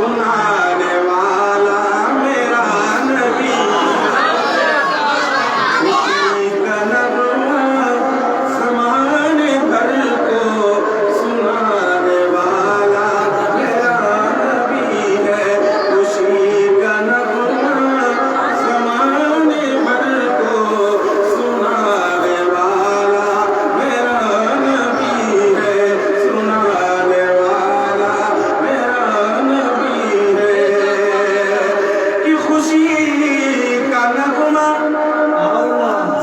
सुनाने वाला मेरा नबी, खुशी का नगमा ज़माने भर को सुनाने वाला मेरा नबी है। खुशी का नगमा ज़माने भर को सुनाने वाला मेरा नबी है, सुनाने वाला मेरा नबी है। कि खुशी का नगमा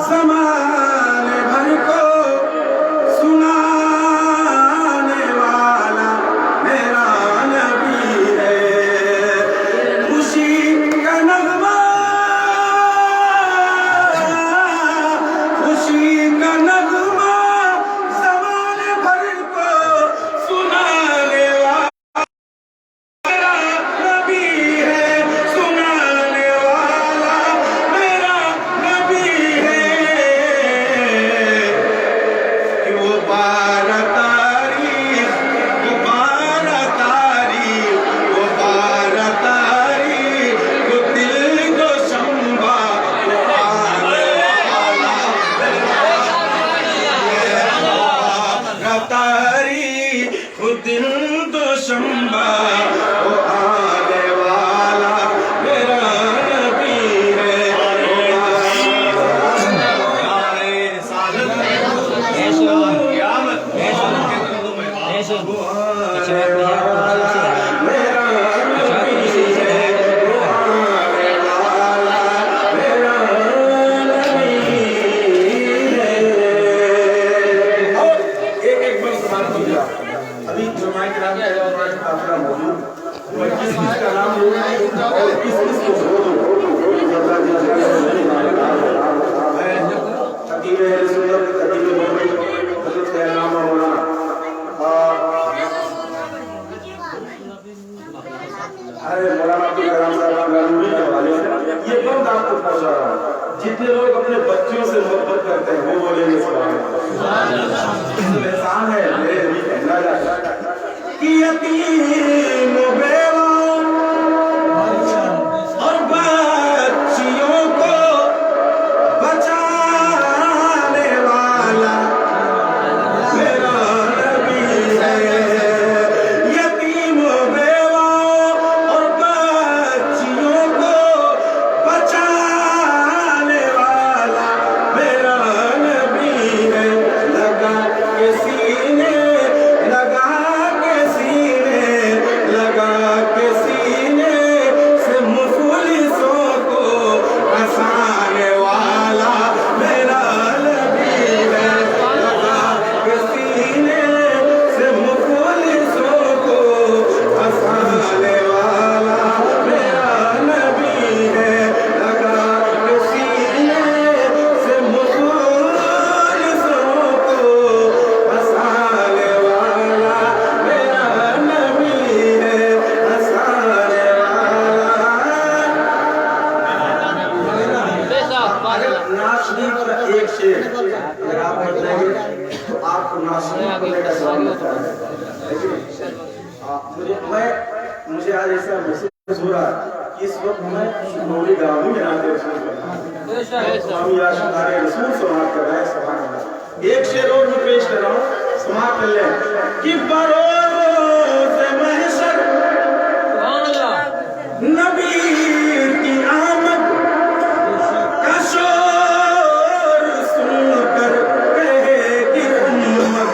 ज़माने भर को सुनाने वाला मेरा नबी है। खुशी का नगमा, खुशी का नगमा ज़माने भर को सुनाने वाला मेरा नबी है, सुनाने वाला मेरा नबी है। कि वो बारह तारीख, वो बारह तारीख, वो बारह तारीख, वो दिल को शंभा वो आने वाला बारह तारीख, वो दिल को शंभा वो आने वाला मेरा नबी है। अभी जो माइक नाम का काफिला मौजूद, वो किस चीज का नाम लूंगा और किस किस को बोलूं। मैं तकीए सुन्नत तकीए मोहम्मद हजरत का नाम मौलाना अरे मौलाना अब्दुल कलाम साहब गानूरी के हवाले से ये बंद आपको पहुंचा रहा हूँ। जितने लोग अपने बच्चों से मोहब्बत करते हैं वो बोलेंगे सुभान अल्लाह। एहसान है मेरे नबी कहना जाता कि यतीम बेवा और बच्चियों को बचाने वाला मेरा नबी है। यतीम बेवा और बच्चियों को बचाने वाला मेरा नबी है। लगा के सीने, लगा के सीने, लगा के सीने से मुफलिसों को हंसाने वाला मेरा नबी है। लगा के सीने से मुफलिसों को हंसाने वाला मेरा नबी है। लगा के सीने से मुफलिसों को हंसाने वाला मेरा नबी है, हंसाने वाला। नाज़ शरीफ का एक शेर अगर आप पढ़ लेंगे तो आपको नाज़ शरीफ पढ़ने का सवाल होता है। मुझे आज ऐसा महसूस हो रहा है कि इस वक्त मैं मौलवी दाऊद के नाम पे रसूल स्वामी आशिक़ाने रसूल समाप्त कर रहा है। सुभान अल्लाह। एक शेर और मैं पेश कर रहा हूँ, समाप्त कर लें कि बरोज़े महशर नबी की आमद का शोर सुनकर कहेगी उम्मत।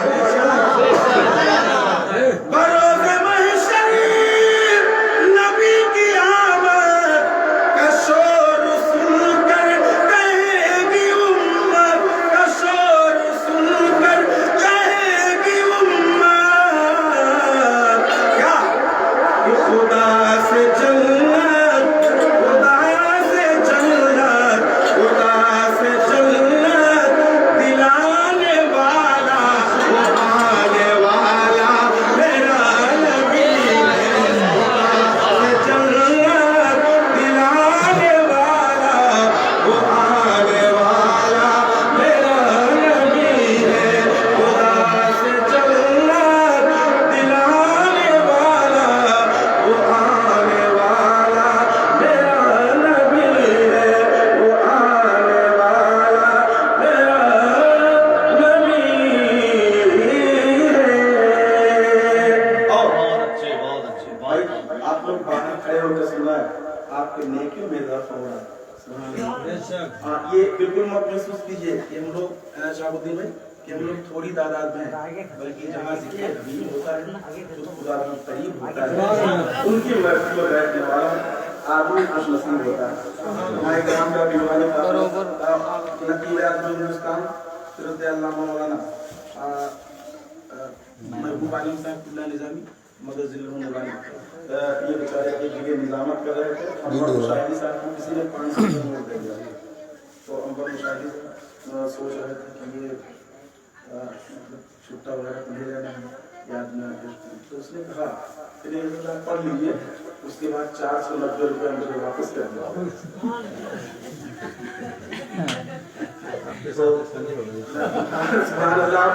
बरोज़े महशर नबी की आमद का शोर सुनकर कहेगी उम्मत, का शोर सुनकर कहेगी उम्मत। भाई आप लोग बाहर खड़े होकर सुना है, आपके नेकियों में इजाफा हो रहा है। हाँ, ये बिल्कुल मत महसूस कीजिए कि हम लोग शाहबुद्दीन भाई कि हम लोग थोड़ी तादाद में हैं, बल्कि जहाँ जिक्र हबीब होता है जो खुदा के करीब होता है उनकी मर्जी में बैठने वाला आदमी खुश नसीब होता है। हमारे ग्राम का दीवानी का नकीब आजम हिंदुस्तान मौलाना महबूब आलम साहब निजामी मदर जिले में ये बेचारे एक जगह निजामत कर रहे थे, मुशाहिदी साहब को किसी ने 500 नोट दे दिया, तो अंबर मुशाहिदी सोच रहे थे कि ये छुट्टा वगैरह तो ले जाना है याद में, तो उसने कहा फिर पढ़ लीजिए, उसके बाद 490 रुपये मुझे वापस कर दिया।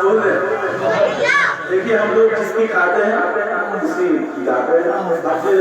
बोल रहे देखिए हम लोग जिसकी खाते हैं उसी गाते हैं, अपने